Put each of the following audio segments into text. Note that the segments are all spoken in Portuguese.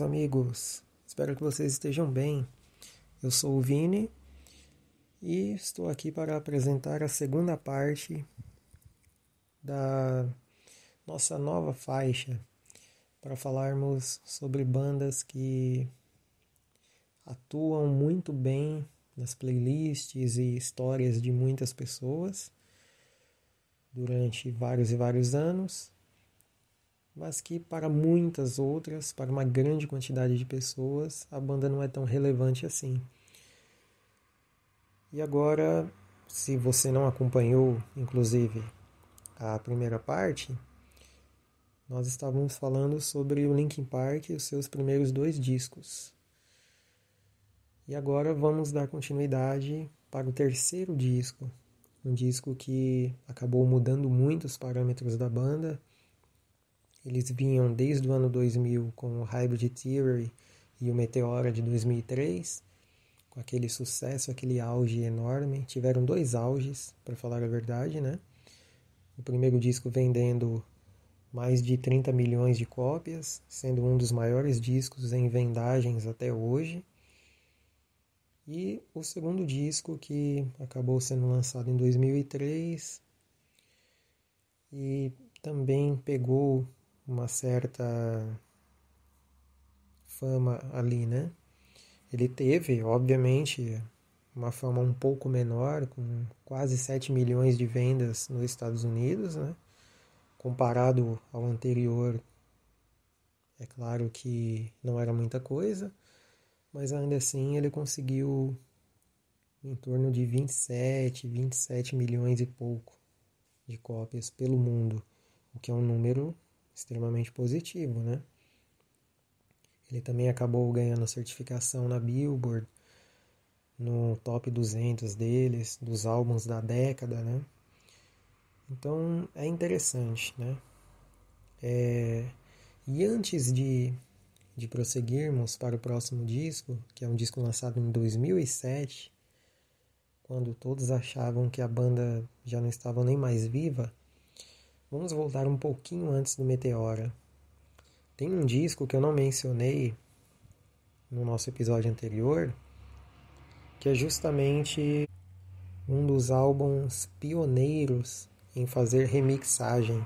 amigos! Espero que vocês estejam bem. Eu sou o Vini e estou aqui para apresentar a segunda parte da nossa nova faixa para falarmos sobre bandas que atuam muito bem nas playlists e histórias de muitas pessoas durante vários e vários anos, mas que para muitas outras, para uma grande quantidade de pessoas, a banda não é tão relevante assim. E agora, se você não acompanhou, inclusive, a primeira parte, nós estávamos falando sobre o Linkin Park e os seus primeiros 2 discos. E agora vamos dar continuidade para o terceiro disco, um disco que acabou mudando muito os parâmetros da banda. Eles vinham desde o ano 2000 com o Hybrid Theory e o Meteora de 2003, com aquele sucesso, aquele auge enorme. Tiveram 2 auges, para falar a verdade, né? O primeiro disco vendendo mais de 30 milhões de cópias, sendo um dos maiores discos em vendagens até hoje. E o segundo disco, que acabou sendo lançado em 2003 e também pegou uma certa fama ali, né? Ele teve, obviamente, uma fama um pouco menor, com quase 7 milhões de vendas nos Estados Unidos, né? Comparado ao anterior, é claro que não era muita coisa, mas ainda assim ele conseguiu em torno de 27 milhões e pouco de cópias pelo mundo, o que é um número extremamente positivo, né? Ele também acabou ganhando certificação na Billboard, no top 200 deles, dos álbuns da década, né? Então é interessante, né? E antes de prosseguirmos para o próximo disco, que é um disco lançado em 2007, quando todos achavam que a banda já não estava nem mais viva, vamos voltar um pouquinho antes do Meteora. Tem um disco que eu não mencionei no nosso episódio anterior, que é justamente um dos álbuns pioneiros em fazer remixagem.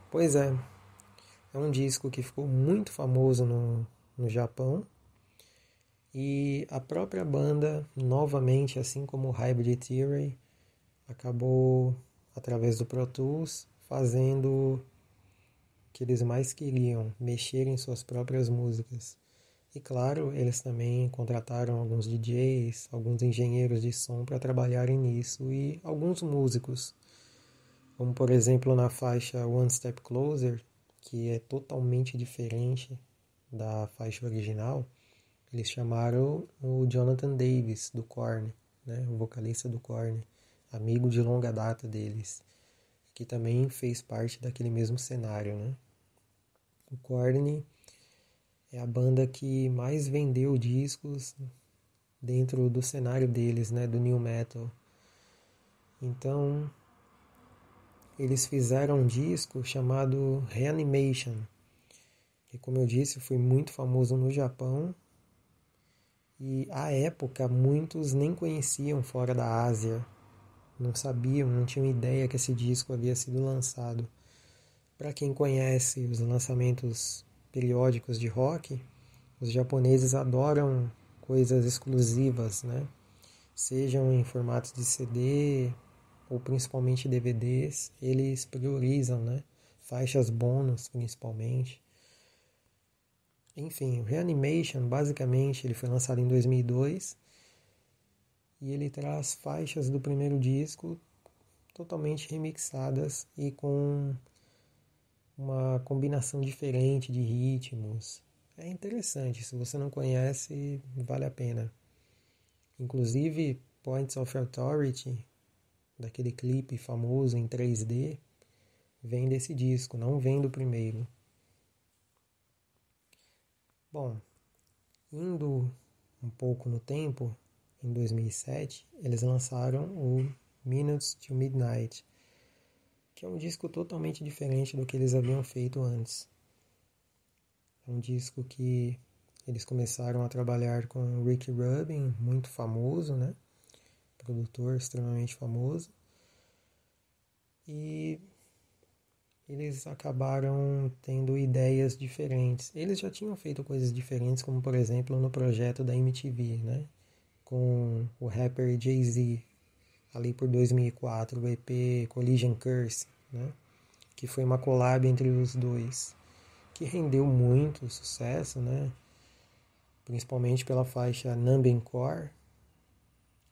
Pois é um disco que ficou muito famoso no Japão, e a própria banda, novamente, assim como o Hybrid Theory, acabou, através do Pro Tools, fazendo o que eles mais queriam, mexer em suas próprias músicas. E claro, eles também contrataram alguns DJs, alguns engenheiros de som para trabalharem nisso, e alguns músicos, como por exemplo na faixa One Step Closer, que é totalmente diferente da faixa original. Eles chamaram o Jonathan Davis, do Korn, né, o vocalista do Korn, amigo de longa data deles, que também fez parte daquele mesmo cenário, né? O Korn é a banda que mais vendeu discos dentro do cenário deles, né, do New Metal. Então, eles fizeram um disco chamado Reanimation, que, como eu disse, foi muito famoso no Japão. E à época muitos nem conheciam fora da Ásia, não sabiam, não tinham ideia que esse disco havia sido lançado. Para quem conhece os lançamentos periódicos de rock, os japoneses adoram coisas exclusivas, né? Sejam em formatos de CD ou principalmente DVDs, eles priorizam, né? Faixas bônus principalmente. Enfim, o Reanimation, basicamente, ele foi lançado em 2002 e ele traz faixas do primeiro disco totalmente remixadas e com uma combinação diferente de ritmos. É interessante, se você não conhece, vale a pena. Inclusive, Points of Authority, daquele clipe famoso em 3D, vem desse disco, não vem do primeiro. Bom, indo um pouco no tempo, em 2007, eles lançaram o Minutes to Midnight, que é um disco totalmente diferente do que eles haviam feito antes. É um disco que eles começaram a trabalhar com Rick Rubin, muito famoso, né? Produtor extremamente famoso. E eles acabaram tendo ideias diferentes. Eles já tinham feito coisas diferentes, como por exemplo no projeto da MTV, né? Com o rapper Jay-Z, ali por 2004, o EP Collision Curse, né? Que foi uma collab entre os dois, que rendeu muito sucesso, né? Principalmente pela faixa Numbing Core,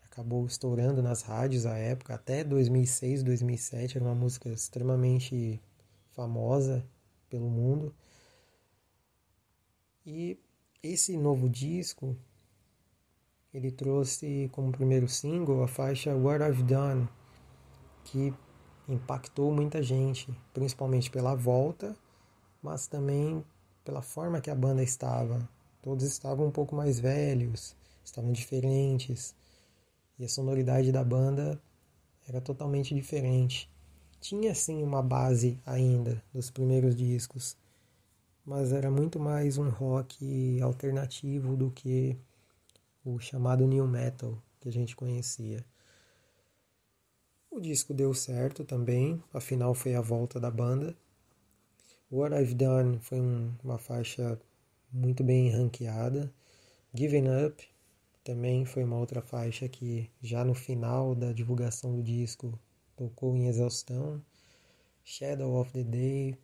acabou estourando nas rádios à época, até 2006, 2007, era uma música extremamente famosa pelo mundo. E esse novo disco, ele trouxe como primeiro single a faixa What I've Done, que impactou muita gente, principalmente pela volta, mas também pela forma que a banda estava. Todos estavam um pouco mais velhos, estavam diferentes, e a sonoridade da banda era totalmente diferente. Tinha sim uma base ainda dos primeiros discos, mas era muito mais um rock alternativo do que o chamado new metal que a gente conhecia. O disco deu certo também, afinal foi a volta da banda. What I've Done foi uma faixa muito bem ranqueada. Given Up também foi uma outra faixa que já no final da divulgação do disco tocou em exaustão. Shadow of the Day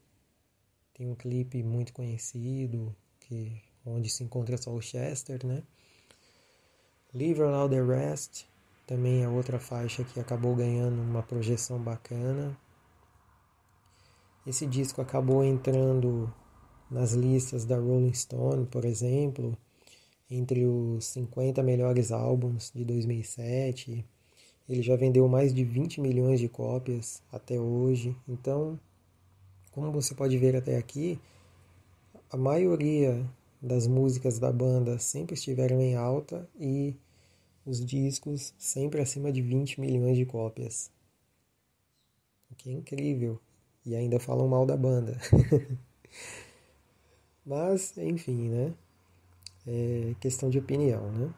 tem um clipe muito conhecido onde se encontra só o Chester, né? Leave All the Rest também é outra faixa que acabou ganhando uma projeção bacana. Esse disco acabou entrando nas listas da Rolling Stone, por exemplo, entre os 50 melhores álbuns de 2007. Ele já vendeu mais de 20 milhões de cópias até hoje. Então, como você pode ver até aqui, a maioria das músicas da banda sempre estiveram em alta e os discos sempre acima de 20 milhões de cópias. O que é incrível. E ainda falam mal da banda. Mas, enfim, né? É questão de opinião, né?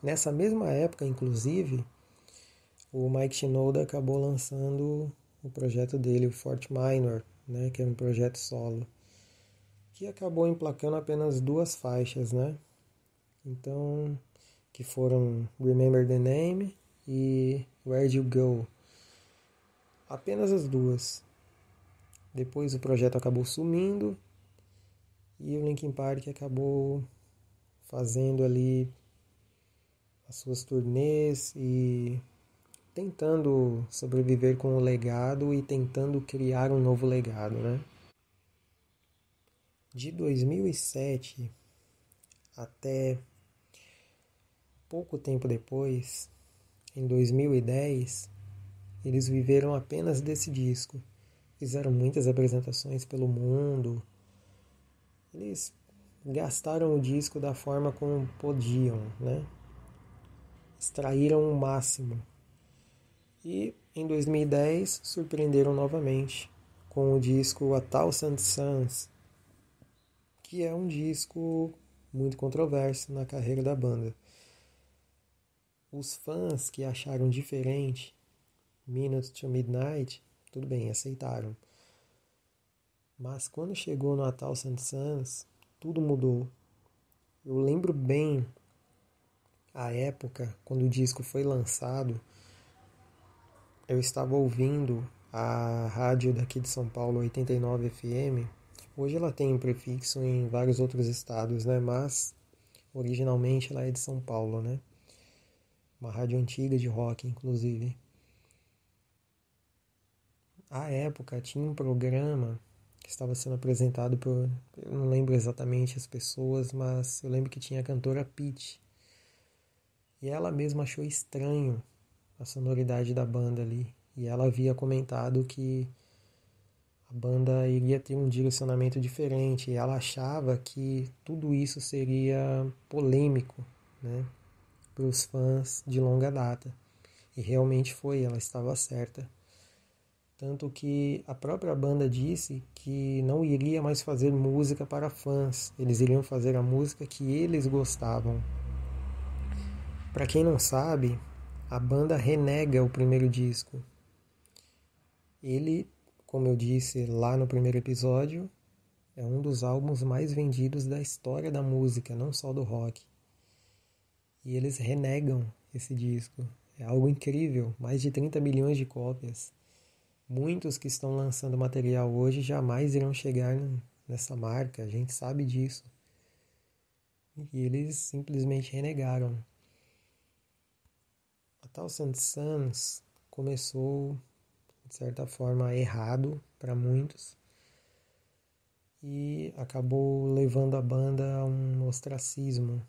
Nessa mesma época, inclusive, o Mike Shinoda acabou lançando o projeto dele, o Fort Minor, né? Que é um projeto solo, que acabou emplacando apenas 2 faixas, né? Então, que foram Remember the Name e Where'd You Go. Apenas as 2. Depois o projeto acabou sumindo e o Linkin Park acabou fazendo ali as suas turnês e tentando sobreviver com o legado e tentando criar um novo legado, né? De 2007 até pouco tempo depois, em 2010, eles viveram apenas desse disco. Fizeram muitas apresentações pelo mundo. Eles gastaram o disco da forma como podiam, né? Extraíram o máximo. E em 2010 surpreenderam novamente com o disco A Thousand Suns, que é um disco muito controverso na carreira da banda. Os fãs que acharam diferente Minutes to Midnight, tudo bem, aceitaram. Mas quando chegou no A Thousand Suns, tudo mudou. Eu lembro bem a época, quando o disco foi lançado, eu estava ouvindo a rádio daqui de São Paulo, 89 FM. Hoje ela tem um prefixo em vários outros estados, né? Mas originalmente ela é de São Paulo, né? Uma rádio antiga de rock, inclusive. À época tinha um programa que estava sendo apresentado por... Eu não lembro exatamente as pessoas, mas eu lembro que tinha a cantora Pitty. E ela mesma achou estranho a sonoridade da banda ali. E ela havia comentado que a banda iria ter um direcionamento diferente. E ela achava que tudo isso seria polêmico, né, para os fãs de longa data. E realmente foi, ela estava certa. Tanto que a própria banda disse que não iria mais fazer música para fãs, eles iriam fazer a música que eles gostavam. Para quem não sabe, a banda renega o primeiro disco. Ele, como eu disse lá no primeiro episódio, é um dos álbuns mais vendidos da história da música, não só do rock. E eles renegam esse disco. É algo incrível, mais de 30 milhões de cópias. Muitos que estão lançando material hoje jamais irão chegar nessa marca, a gente sabe disso. E eles simplesmente renegaram. A Thousand Suns começou, de certa forma, errado para muitos e acabou levando a banda a um ostracismo.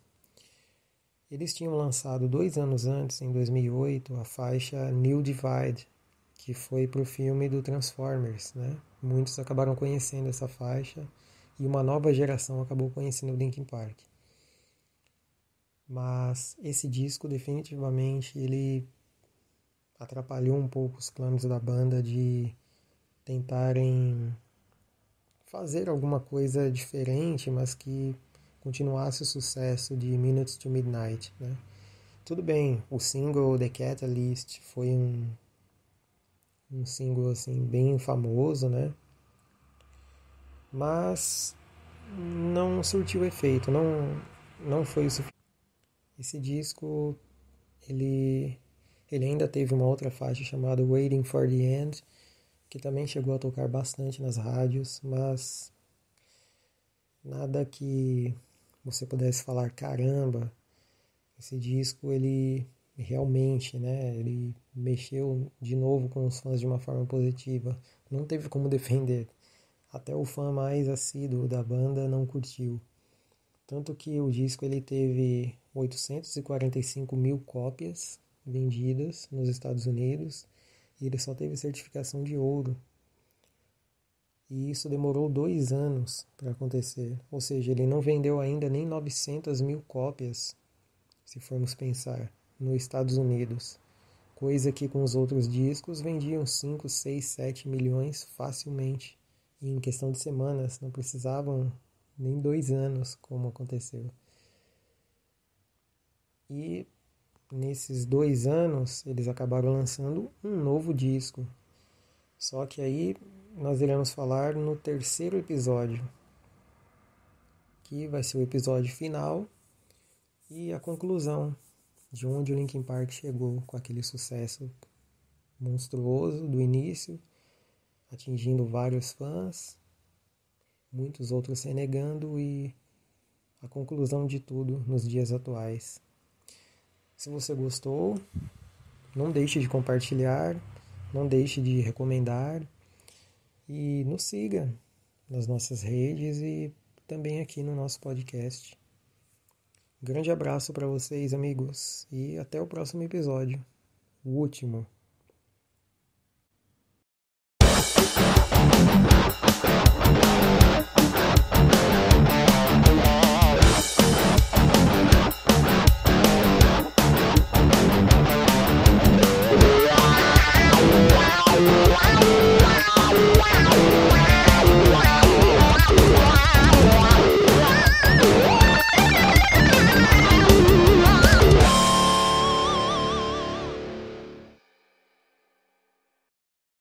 Eles tinham lançado 2 anos antes, em 2008, a faixa New Divide, que foi para o filme do Transformers, né? Muitos acabaram conhecendo essa faixa e uma nova geração acabou conhecendo o Linkin Park. Mas esse disco definitivamente ele atrapalhou um pouco os planos da banda de tentarem fazer alguma coisa diferente, mas que continuasse o sucesso de Minutes to Midnight, né? Tudo bem, o single The Catalyst foi um single assim bem famoso, né? Mas não surtiu efeito, não foi o suficiente. Esse disco ele ainda teve uma outra faixa chamada Waiting for the End, que também chegou a tocar bastante nas rádios, mas nada que você pudesse falar, caramba, esse disco ele realmente, né, ele mexeu de novo com os fãs de uma forma positiva. Não teve como defender. Até o fã mais assíduo da banda não curtiu. Tanto que o disco ele teve 845 mil cópias vendidas nos Estados Unidos e ele só teve certificação de ouro. E isso demorou 2 anos para acontecer. Ou seja, ele não vendeu ainda nem 900 mil cópias, se formos pensar, nos Estados Unidos. Coisa que com os outros discos vendiam 5, 6, 7 milhões facilmente. E em questão de semanas, não precisavam nem 2 anos, como aconteceu. E nesses 2 anos, eles acabaram lançando um novo disco. Só que aí nós iremos falar no terceiro episódio, que vai ser o episódio final e a conclusão de onde o Linkin Park chegou com aquele sucesso monstruoso do início, atingindo vários fãs, muitos outros renegando e a conclusão de tudo nos dias atuais. Se você gostou, não deixe de compartilhar, não deixe de recomendar e nos siga nas nossas redes e também aqui no nosso podcast. Grande abraço para vocês, amigos, e até o próximo episódio, o último.